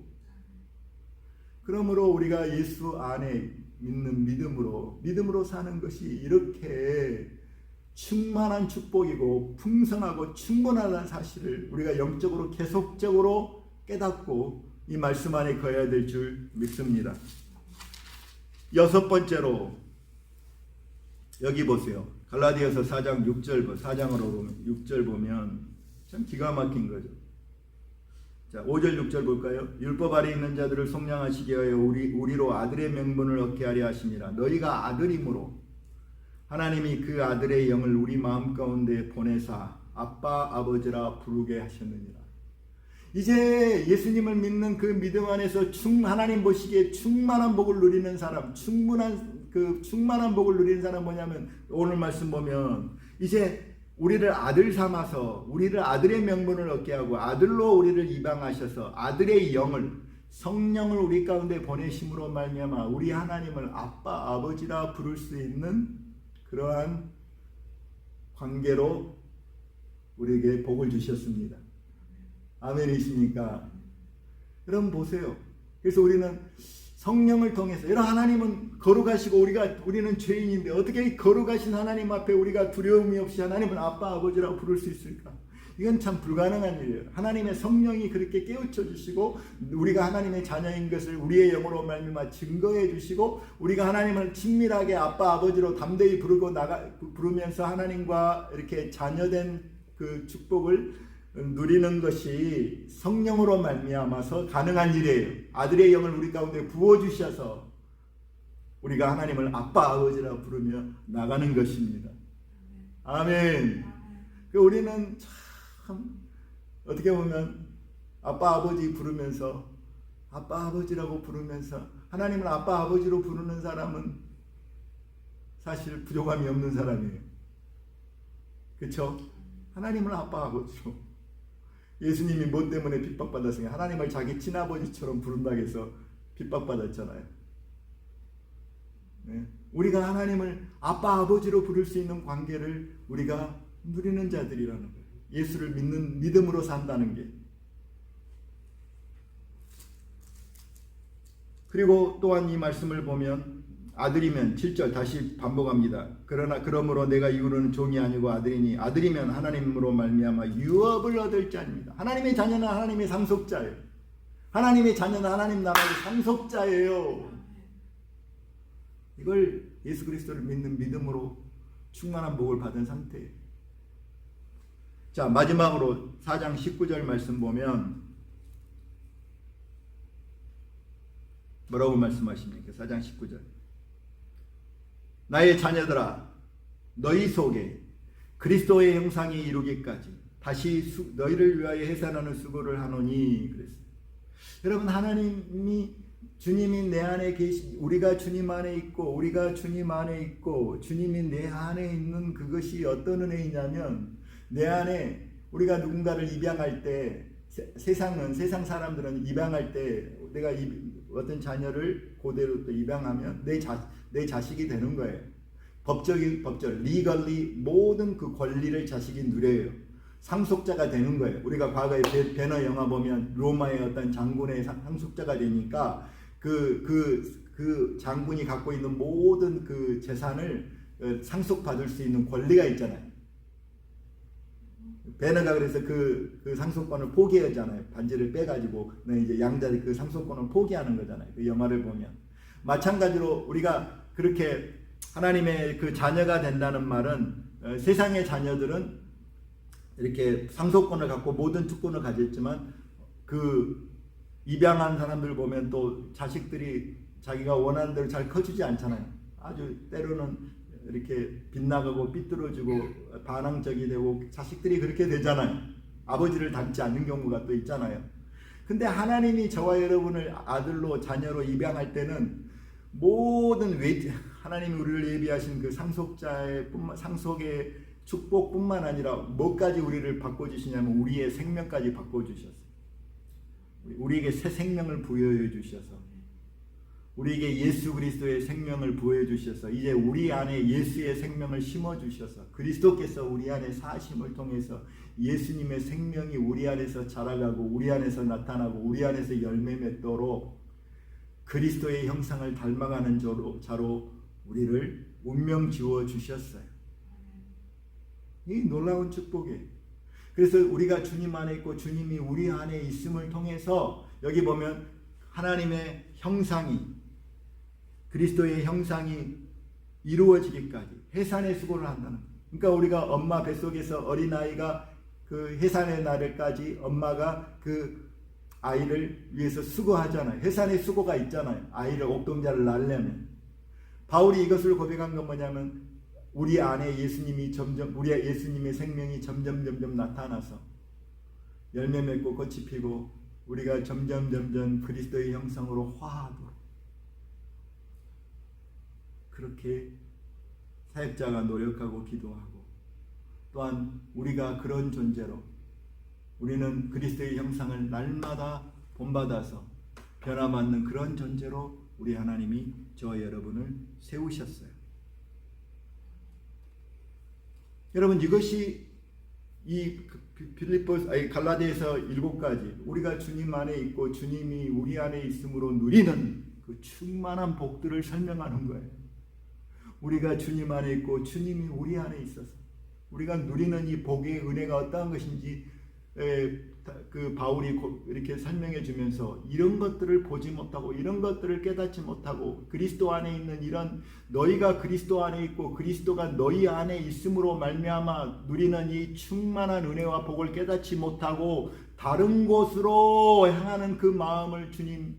그러므로 우리가 예수 안에 있는 믿음으로 사는 것이 이렇게 충만한 축복이고 풍성하고 충분하다는 사실을 우리가 영적으로 계속적으로 깨닫고 이 말씀 안에 거해야 될 줄 믿습니다. 여섯 번째로 여기 보세요. 갈라디아서 4장 6절 보면 참 기가 막힌 거죠. 자, 5절 6절 볼까요? 율법 아래 있는 자들을 속량하시게 하여 우리로 아들의 명분을 얻게 하려 하심이라. 너희가 아들이므로 하나님이 그 아들의 영을 우리 마음 가운데 보내사 아빠 아버지라 부르게 하셨느니라. 이제 예수님을 믿는 그 믿음 안에서 하나님 보시기에 충만한 복을 누리는 사람, 충만한 복을 누리는 사람 뭐냐면 오늘 말씀 보면 이제 우리를 아들 삼아서 우리를 아들의 명분을 얻게 하고 아들로 우리를 입양하셔서 아들의 영을, 성령을 우리 가운데 보내심으로 말미암아 우리 하나님을 아빠 아버지라 부를 수 있는 그러한 관계로 우리에게 복을 주셨습니다. 아멘이십니까? 여러분 보세요. 그래서 우리는 성령을 통해서, 여러분 하나님은 거룩하시고 우리는 죄인인데 어떻게 거룩하신 하나님 앞에 우리가 두려움이 없이 하나님을 아빠 아버지라고 부를 수 있을까? 이건 참 불가능한 일이에요. 하나님의 성령이 그렇게 깨우쳐 주시고 우리가 하나님의 자녀인 것을 우리의 영으로 말미암아 증거해 주시고 우리가 하나님을 친밀하게 아빠 아버지로 담대히 부르면서 하나님과 이렇게 자녀된 그 축복을 누리는 것이 성령으로 말미암아서 가능한 일이에요. 아들의 영을 우리 가운데 부어주셔서 우리가 하나님을 아빠 아버지라 부르며 나가는 것입니다. 아멘. 우리는 참 어떻게 보면 아빠 아버지 부르면서 아빠 아버지라고 부르면서 하나님을 아빠 아버지로 부르는 사람은 사실 부족함이 없는 사람이에요. 그렇죠? 하나님을 아빠 아버지로. 예수님이 뭐 때문에 핍박받았으니까 하나님을 자기 친아버지처럼 부른다고 해서 핍박받았잖아요. 네. 우리가 하나님을 아빠 아버지로 부를 수 있는 관계를 우리가 누리는 자들이라는 거예요. 예수를 믿는 믿음으로 산다는 게. 그리고 또한 이 말씀을 보면 아들이면 7절 다시 반복합니다. 그러므로 내가 이후로는 종이 아니고 아들이니 아들이면 하나님으로 말미암아 유업을 얻을 자입니다. 하나님의 자녀는 하나님의 상속자예요. 하나님의 자녀는 하나님 나라의 상속자예요. 이걸 예수 그리스도를 믿는 믿음으로 충만한 복을 받은 상태예요. 자, 마지막으로 4장 19절 말씀 보면 뭐라고 말씀하십니까? 4장 19절. 나의 자녀들아, 너희 속에 그리스도의 형상이 이루기까지 다시 너희를 위하여 해산하는 수고를 하노니 그랬어요. 여러분, 하나님이 주님이 내 안에 우리가 주님 안에 있고 우리가 주님 안에 있고 주님이 내 안에 있는 그것이 어떤 은혜이냐면 내 안에 우리가 누군가를 입양할 때 세상 사람들은 입양할 때 내가 어떤 자녀를 그대로 또 입양하면 내 자식이 되는 거예요. 법적 legally 모든 그 권리를 자식이 누려요. 상속자가 되는 거예요. 우리가 과거에 배너 영화 보면 로마의 어떤 장군의 상속자가 되니까 그 장군이 갖고 있는 모든 그 재산을 상속받을 수 있는 권리가 있잖아요. 베너가 그래서 그 상속권을 포기하잖아요. 반지를 빼가지고 이제 양자들이 그 상속권을 포기하는 거잖아요. 그 영화를 보면 마찬가지로 우리가 그렇게 하나님의 그 자녀가 된다는 말은 세상의 자녀들은 이렇게 상속권을 갖고 모든 특권을 가졌지만 그 입양한 사람들 보면 또 자식들이 자기가 원하는 대로 잘 커지지 않잖아요. 아주 때로는 이렇게 빗나가고 삐뚤어지고 반항적이 되고 자식들이 그렇게 되잖아요. 아버지를 닮지 않는 경우가 또 있잖아요. 근데 하나님이 저와 여러분을 아들로 자녀로 입양할 때는 모든 하나님이 우리를 예비하신 그 상속의 축복뿐만 아니라 뭐까지 우리를 바꿔주시냐면 우리의 생명까지 바꿔주셨어요. 우리에게 새 생명을 부여해 주셔서 우리에게 예수 그리스도의 생명을 부여해 주셔서 이제 우리 안에 예수의 생명을 심어 주셔서 그리스도께서 우리 안에 사심을 통해서 예수님의 생명이 우리 안에서 자라가고 우리 안에서 나타나고 우리 안에서 열매 맺도록 그리스도의 형상을 닮아가는 자로 우리를 운명 지어 주셨어요. 이 놀라운 축복이에요. 그래서 우리가 주님 안에 있고 주님이 우리 안에 있음을 통해서 여기 보면 하나님의 형상이 그리스도의 형상이 이루어지기까지 해산의 수고를 한다는 거예요. 그러니까 우리가 엄마 뱃속에서 어린아이가 그 해산의 날까지 엄마가 그 아이를 위해서 수고하잖아요. 해산의 수고가 있잖아요. 아이를 옥동자를 낳으려면. 바울이 이것을 고백한 건 뭐냐면 우리 안에 예수님이 우리의 예수님의 생명이 점점 나타나서 열매 맺고 꽃이 피고 우리가 점점 그리스도의 형상으로 화하도록 그렇게 사역자가 노력하고 기도하고 또한 우리가 그런 존재로 우리는 그리스도의 형상을 날마다 본받아서 변화받는 그런 존재로 우리 하나님이 저와 여러분을 세우셨어요. 여러분 이것이 이 갈라디아서 7가지 우리가 주님 안에 있고 주님이 우리 안에 있음으로 누리는 그 충만한 복들을 설명하는 거예요. 우리가 주님 안에 있고 주님이 우리 안에 있어서 우리가 누리는 이 복의 은혜가 어떠한 것인지 그 바울이 이렇게 설명해 주면서 이런 것들을 보지 못하고 이런 것들을 깨닫지 못하고 그리스도 안에 있는 이런 너희가 그리스도 안에 있고 그리스도가 너희 안에 있음으로 말미암아 누리는 이 충만한 은혜와 복을 깨닫지 못하고 다른 곳으로 향하는 그 마음을 주님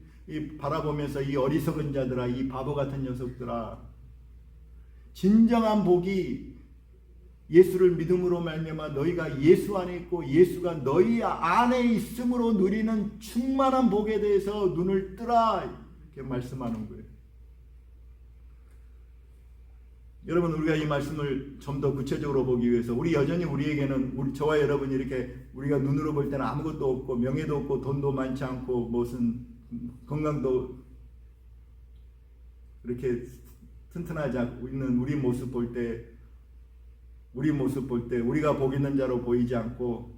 바라보면서 이 어리석은 자들아 이 바보 같은 녀석들아 진정한 복이 예수를 믿음으로 말미암아 너희가 예수 안에 있고 예수가 너희 안에 있음으로 누리는 충만한 복에 대해서 눈을 뜨라 이렇게 말씀하는 거예요. 여러분 우리가 이 말씀을 좀 더 구체적으로 보기 위해서 우리 여전히 우리에게는 저와 여러분이 이렇게 우리가 눈으로 볼 때는 아무것도 없고 명예도 없고 돈도 많지 않고 무슨 건강도 이렇게 튼튼하지 않고 있는 우리 모습 볼 때 우리가 복 있는 자로 보이지 않고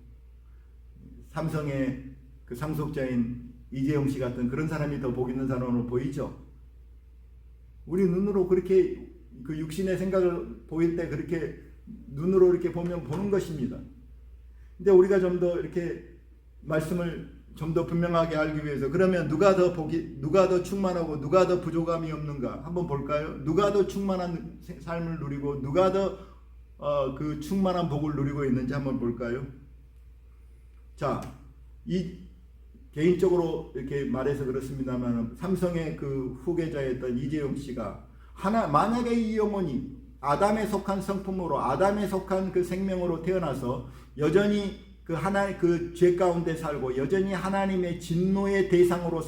삼성의 그 상속자인 이재용 씨 같은 그런 사람이 더 복 있는 사람으로 보이죠. 우리 눈으로 그렇게 그 육신의 생각을 보일 때 그렇게 눈으로 이렇게 보는 것입니다. 근데 우리가 좀 더 이렇게 말씀을 좀 더 분명하게 알기 위해서 그러면 누가 더 충만하고 누가 더 부족함이 없는가 한번 볼까요? 누가 더 충만한 삶을 누리고 누가 더 그 충만한 복을 누리고 있는지 한번 볼까요? 자, 이 개인적으로 이렇게 말해서 그렇습니다만 삼성의 그 후계자였던 이재용 씨가 만약에 이 영혼이 아담에 속한 성품으로 아담에 속한 그 생명으로 태어나서 여전히 그 죄 가운데 살고 여전히 하나님의 진노의 대상으로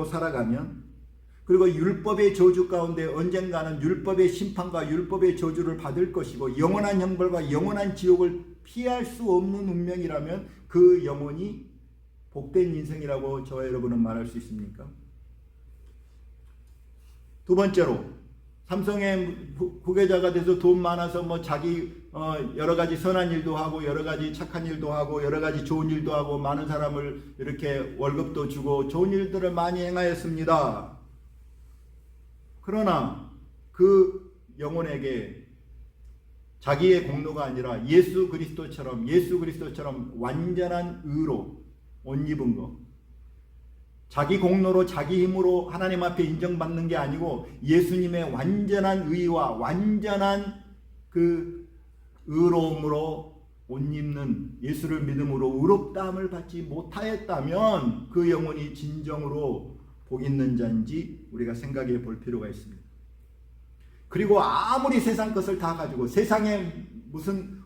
살아가면 그리고 율법의 저주 가운데 언젠가는 율법의 심판과 율법의 저주를 받을 것이고 영원한 형벌과 영원한 지옥을 피할 수 없는 운명이라면 그 영혼이 복된 인생이라고 저와 여러분은 말할 수 있습니까? 두 번째로 삼성의 후계자가 돼서 돈 많아서 뭐 자기 여러 가지 선한 일도 하고 여러 가지 착한 일도 하고 여러 가지 좋은 일도 하고 많은 사람을 이렇게 월급도 주고 좋은 일들을 많이 행하였습니다. 그러나 그 영혼에게 자기의 공로가 아니라 예수 그리스도처럼 완전한 의로 옷 입은 것, 자기 공로로 자기 힘으로 하나님 앞에 인정받는 게 아니고 예수님의 완전한 의와 완전한 그 의로움으로 옷 입는 예수를 믿음으로 의롭다함을 받지 못하였다면 그 영혼이 진정으로 복 있는 자인지 우리가 생각해 볼 필요가 있습니다. 그리고 아무리 세상 것을 다 가지고 세상에 무슨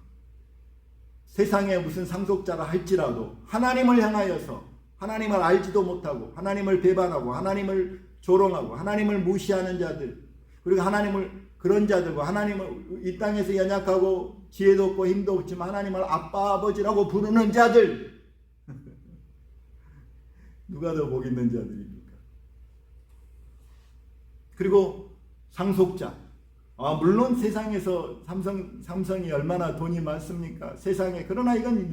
상속자라 할지라도 하나님을 향하여서 하나님을 알지도 못하고 하나님을 배반하고 하나님을 조롱하고 하나님을 무시하는 자들, 그리고 하나님을 그런 자들과 하나님을 이 땅에서 연약하고 지혜도 없고 힘도 없지만 하나님을 아빠 아버지라고 부르는 자들 누가 더 복 있는 자들입니까? 그리고 상속자, 물론 세상에서 삼성이 얼마나 돈이 많습니까? 세상에. 그러나 이건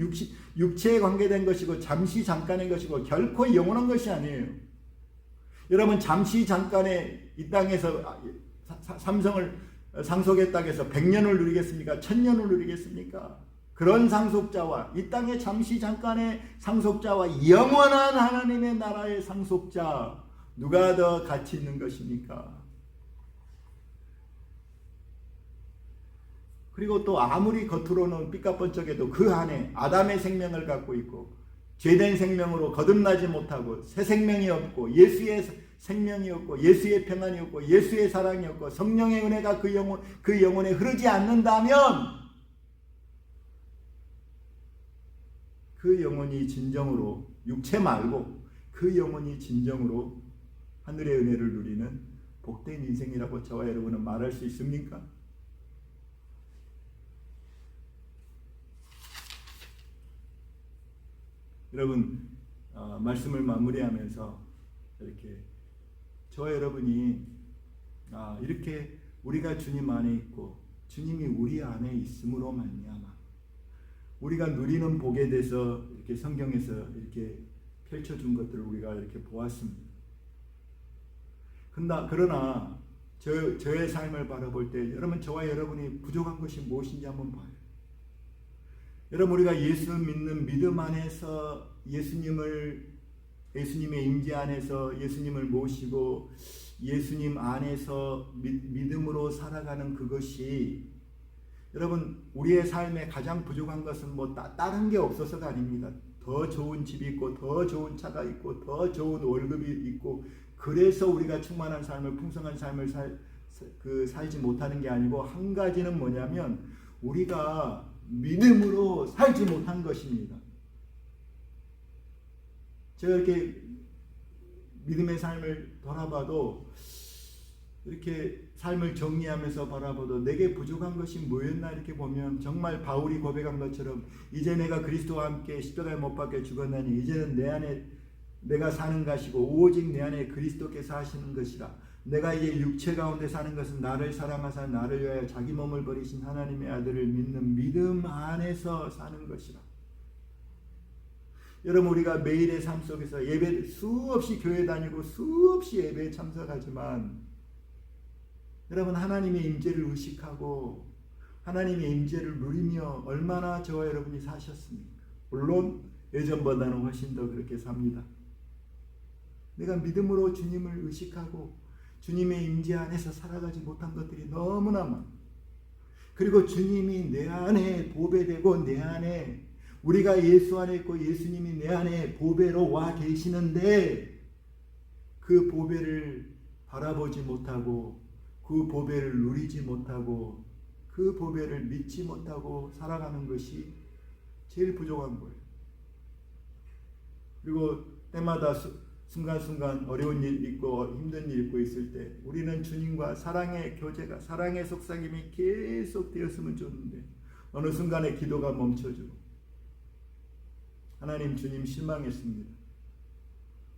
육체에 관계된 것이고 잠시 잠깐의 것이고 결코 영원한 것이 아니에요. 여러분, 잠시 잠깐의 이 땅에서 삼성을 상속했다고 해서 100년을 누리겠습니까? 1000년을 누리겠습니까? 그런 상속자와 이 땅의 잠시 잠깐의 상속자와 영원한 하나님의 나라의 상속자, 누가 더 가치 있는 것입니까? 그리고 또 아무리 겉으로는 삐까뻔쩍해도 그 안에 아담의 생명을 갖고 있고 죄된 생명으로 거듭나지 못하고 새 생명이 없고 예수의 생명이 없고 예수의 평안이 없고 예수의 사랑이 없고 성령의 은혜가 그 영혼에 흐르지 않는다면 그 영혼이 진정으로, 육체 말고 그 영혼이 진정으로 하늘의 은혜를 누리는 복된 인생이라고 저와 여러분은 말할 수 있습니까? 여러분, 말씀을 마무리하면서 이렇게 저와 여러분이 이렇게 우리가 주님 안에 있고 주님이 우리 안에 있음으로 말미암아 우리가 누리는 복에 대해서 이렇게 성경에서 이렇게 펼쳐준 것들을 우리가 이렇게 보았습니다. 그러나 저의 삶을 바라볼 때 여러분, 저와 여러분이 부족한 것이 무엇인지 한번 봐요. 여러분, 우리가 예수 믿는 믿음 안에서 예수님의 임재 안에서 예수님을 모시고 예수님 안에서 믿음으로 살아가는 그것이, 여러분, 우리의 삶에 가장 부족한 것은 다른 게 없어서가 아닙니다. 더 좋은 집이 있고 더 좋은 차가 있고 더 좋은 월급이 있고 그래서 우리가 충만한 삶을, 풍성한 삶을 살지 못하는 게 아니고, 한 가지는 뭐냐면 우리가 믿음으로 살지 못한 것입니다. 제가 이렇게 믿음의 삶을 돌아봐도, 이렇게 삶을 정리하면서 바라봐도 내게 부족한 것이 뭐였나 이렇게 보면, 정말 바울이 고백한 것처럼 이제 내가 그리스도와 함께 십자가에 못 박혀 죽었나니 이제는 내 안에 내가 사는 것이고 오직 내 안에 그리스도께서 하시는 것이라. 내가 이제 육체 가운데 사는 것은 나를 사랑하사 나를 위하여 자기 몸을 버리신 하나님의 아들을 믿는 믿음 안에서 사는 것이라. 여러분, 우리가 매일의 삶 속에서 예배 수없이 교회 다니고 수없이 예배에 참석하지만, 여러분, 하나님의 임재를 의식하고 하나님의 임재를 누리며 얼마나 저와 여러분이 사셨습니까? 물론 예전보다는 훨씬 더 그렇게 삽니다. 내가 믿음으로 주님을 의식하고 주님의 임재 안에서 살아가지 못한 것들이 너무나 많아. 그리고 주님이 내 안에 보배되고 내 안에, 우리가 예수 안에 있고 예수님이 내 안에 보배로 와 계시는데 그 보배를 바라보지 못하고 그 보배를 누리지 못하고 그 보배를 믿지 못하고 살아가는 것이 제일 부족한 거예요. 그리고 때마다 순간순간 어려운 일 있고 힘든 일 있고 있을 때 우리는 주님과 사랑의 교제가, 사랑의 속삭임이 계속 되었으면 좋는데 어느 순간에 기도가 멈춰지고, 하나님, 주님 실망했습니다.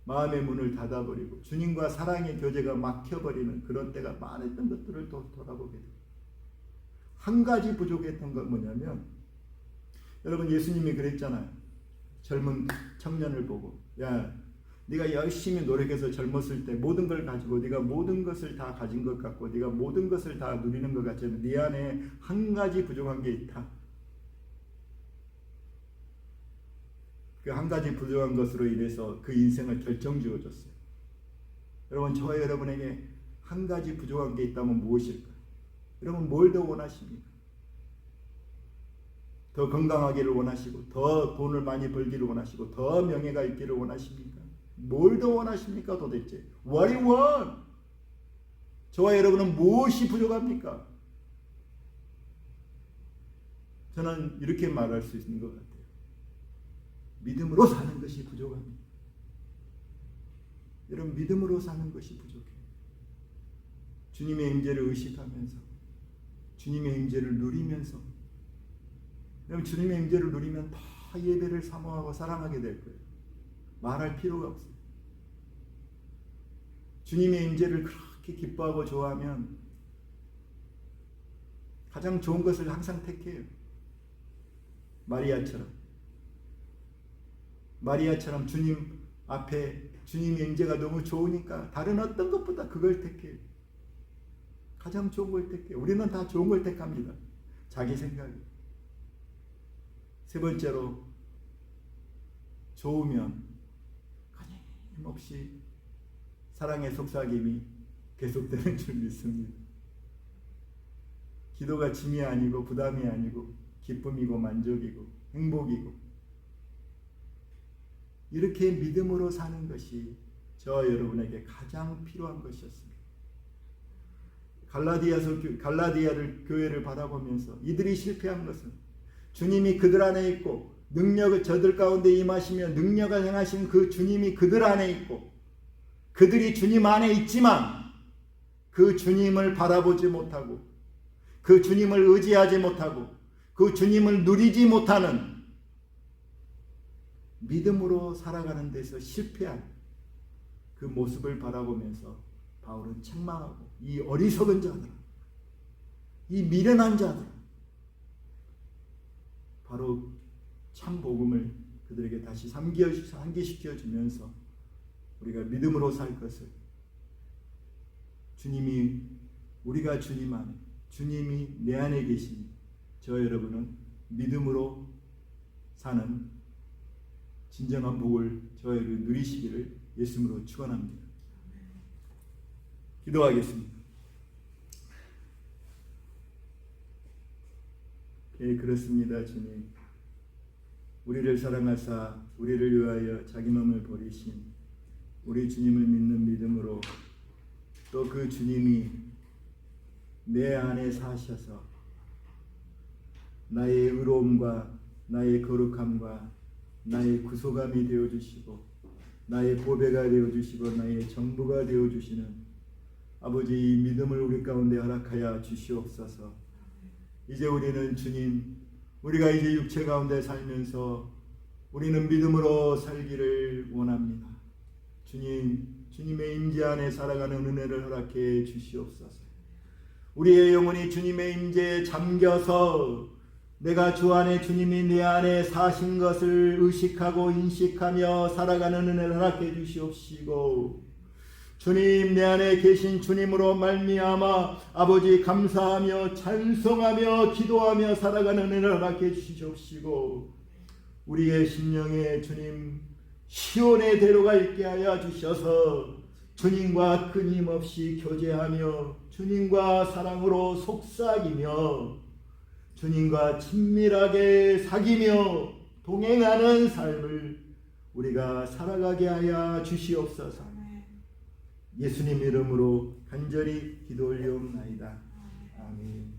마음의 문을 닫아버리고 주님과 사랑의 교제가 막혀버리는 그런 때가 많았던 것들을 돌아보게 돼요. 한 가지 부족했던 건 뭐냐면, 여러분, 예수님이 그랬잖아요. 젊은 청년을 보고, 야, 네가 열심히 노력해서 젊었을 때 모든 걸 가지고 네가 모든 것을 다 가진 것 같고 네가 모든 것을 다 누리는 것 같지만 네 안에 한 가지 부족한 게 있다. 그 한 가지 부족한 것으로 인해서 그 인생을 결정지어줬어요. 여러분, 저와 여러분에게 한 가지 부족한 게 있다면 무엇일까요? 여러분, 뭘 더 원하십니까? 더 건강하기를 원하시고 더 돈을 많이 벌기를 원하시고 더 명예가 있기를 원하십니까? 뭘 더 원하십니까 도대체? What do you want? 저와 여러분은 무엇이 부족합니까? 저는 이렇게 말할 수 있는 것 같아요. 믿음으로 사는 것이 부족합니다. 여러분 믿음으로 사는 것이 부족해요. 주님의 임재를 의식하면서 주님의 임재를 누리면서 여러분 주님의 임재를 누리면 다 예배를 사모하고 사랑하게 될 거예요. 말할 필요가 없어요. 주님의 임재를 그렇게 기뻐하고 좋아하면 가장 좋은 것을 항상 택해요. 마리아처럼 주님 앞에 주님의 임재가 너무 좋으니까 다른 어떤 것보다 그걸 택해요. 가장 좋은 걸 택해요. 우리는 다 좋은 걸 택합니다. 자기 생각이. 세 번째로 좋으면 끊임없이 사랑의 속삭임이 계속되는 줄 믿습니다. 기도가 짐이 아니고 부담이 아니고 기쁨이고 만족이고 행복이고 이렇게 믿음으로 사는 것이 저와 여러분에게 가장 필요한 것이었습니다. 갈라디아를 교회를 바라보면서 이들이 실패한 것은 주님이 그들 안에 있고 능력을 저들 가운데 임하시며 능력을 행하신 그 주님이 그들 안에 있고 그들이 주님 안에 있지만 그 주님을 바라보지 못하고 그 주님을 의지하지 못하고 그 주님을 누리지 못하는 믿음으로 살아가는 데서 실패한 그 모습을 바라보면서 바울은 책망하고 이 어리석은 자들, 이 미련한 자들, 바로 참 복음을 그들에게 다시 상기시켜 주면서 우리가 믿음으로 살 것을 주님이 우리가 주님 안에 주님이 내 안에 계신 저 여러분은 믿음으로 사는 진정한 복을 저 여러분 누리시기를 예수님으로 축원합니다. 기도하겠습니다. 예, 그렇습니다. 주님, 우리를 사랑하사 우리를 위하여 자기 몸을 버리신 우리 주님을 믿는 믿음으로 또 그 주님이 내 안에 사셔서 나의 의로움과 나의 거룩함과 나의 구속함이 되어주시고 나의 보배가 되어주시고 나의 전부가 되어주시는 아버지, 이 믿음을 우리 가운데 허락하여 주시옵소서. 이제 우리는 주님, 우리가 이제 육체 가운데 살면서 우리는 믿음으로 살기를 원합니다. 주님, 주님의 임재 안에 살아가는 은혜를 허락해 주시옵소서. 우리의 영혼이 주님의 임재에 잠겨서 내가 주 안에 주님이 내 안에 사신 것을 의식하고 인식하며 살아가는 은혜를 허락해 주시옵시고, 주님, 내 안에 계신 주님으로 말미암아 아버지 감사하며 찬송하며 기도하며 살아가는 은혜를 허락해 주시옵시고, 우리의 심령에 주님 시온의 대로가 있게 하여 주셔서 주님과 끊임없이 교제하며 주님과 사랑으로 속삭이며 주님과 친밀하게 사귀며 동행하는 삶을 우리가 살아가게 하여 주시옵소서. 예수님 이름으로 간절히 기도 올리옵나이다. 아멘.